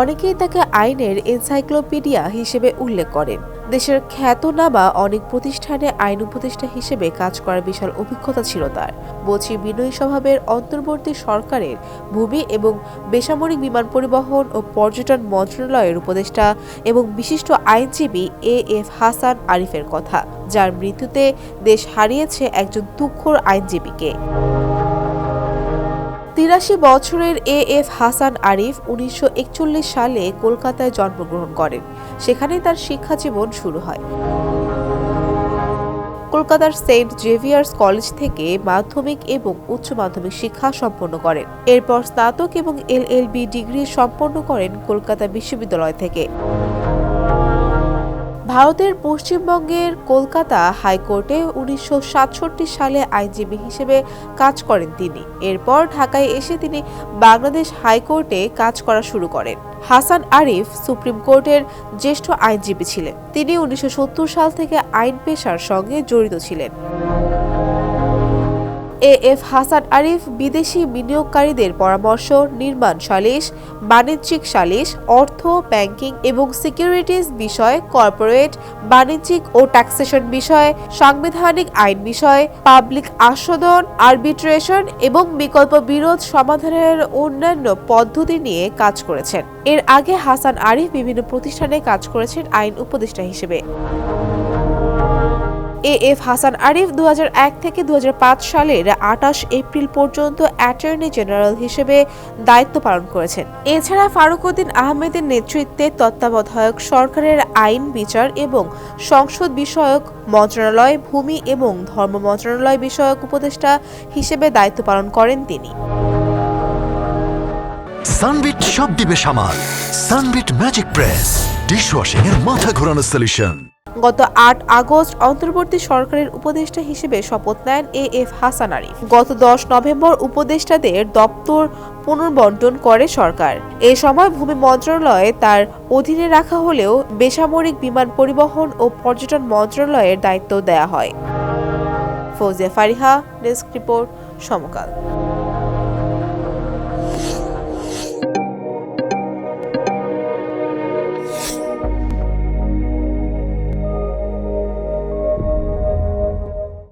অনেকেই তাকে আইনের এনসাইক্লোপিডিয়া হিসেবে উল্লেখ করেন। দেশের খ্যাতনামা অনেক প্রতিষ্ঠানে আইন উপদেষ্টা হিসেবে কাজ করার বিশাল অভিজ্ঞতা ছিল তার। বচি বিনয়ী স্বভাবের অন্তর্বর্তী সরকারের ভূমি এবং বেসামরিক বিমান পরিবহন ও পর্যটন মন্ত্রণালয়ের উপদেষ্টা এবং বিশিষ্ট আইনজীবী এএফ হাসান আরিফের কথা, যার মৃত্যুতে দেশ হারিয়েছে একজন তুখোড় আইনজীবীকে। ৮৩ বছরের এএফ হাসান আরিফ ১৯৪১ সালে কলকাতায় জন্মগ্রহণ করেন। সেখানেই তার শিক্ষা জীবন শুরু হয়। কলকাতার সেন্ট জেভিয়ার্স কলেজ থেকে মাধ্যমিক এবং উচ্চ মাধ্যমিক শিক্ষা সম্পন্ন করেন। এরপর স্নাতক এবং এলএলবি ডিগ্রি সম্পন্ন করেন কলকাতা বিশ্ববিদ্যালয় থেকে। ভারতের পশ্চিমবঙ্গের কলকাতা হাইকোর্টে ১৯৬৭ সালে আইনজীবী হিসেবে কাজ করেন তিনি। এরপর ঢাকায় এসে তিনি বাংলাদেশ হাইকোর্টে কাজ করা শুরু করেন। হাসান আরিফ সুপ্রিম কোর্টের জ্যেষ্ঠ আইনজীবী ছিলেন। তিনি ১৯৭০ সাল থেকে আইন পেশার সঙ্গে জড়িত ছিলেন। এএফ হাসান আরিফ বিদেশি বিনিয়োগকারীদের পরামর্শ, নির্মাণ সালিস, বাণিজ্যিক সালিস, অর্থ, ব্যাংকিং এবং সিকিউরিটিজ বিষয়, কর্পোরেট, বাণিজ্যিক ও ট্যাক্সেশন বিষয়, সাংবিধানিক আইন বিষয়, পাবলিক আস্বাদন, আরবিট্রেশন এবং বিকল্প বিরোধ সমাধানের অন্যান্য পদ্ধতি নিয়ে কাজ করেছেন। এর আগে হাসান আরিফ বিভিন্ন প্রতিষ্ঠানে কাজ করেছেন আইন উপদেষ্টা হিসেবে। এএফ হাসান আরিফ ২০০১ থেকে ২০০৫ সালের ২৮ এপ্রিল পর্যন্ত অ্যাটর্নি জেনারেল হিসেবে দায়িত্ব পালন করেছেন। এছাড়া ফারুক উদ্দিন আহমেদের নেতৃত্বে তত্ত্বাবধায়ক সরকারের আইন, বিচার এবং সংসদ বিষয়ক মন্ত্রণালয়, ভূমি এবং ধর্ম মন্ত্রণালয় বিষয়ক উপদেষ্টা হিসেবে দায়িত্ব পালন করেন তিনি। সানবিট সব দিবে সামাল। সানবিট ম্যাজিক প্রেস ডিশওয়াশিং এর মাথা ঘোরানো সলিউশন। গত ৮ আগস্ট অন্তর্বর্তী সরকারের উপদেষ্টা হিসেবে শপথ নেন এএফ হাসান আরিফ। গত ১০ নভেম্বর উপদেষ্টাদের দপ্তর পুনর্বণ্টন করে সরকার। এ সময় ভূমি মন্ত্রণালয়ে তার অধীনে রাখা হলেও বেসামরিক বিমান পরিবহন ও পর্যটন মন্ত্রণালয়ের দায়িত্ব দেয়া হয়। ফৌজিয়া ফারিহা, ডেস্ক রিপোর্ট, সমকাল।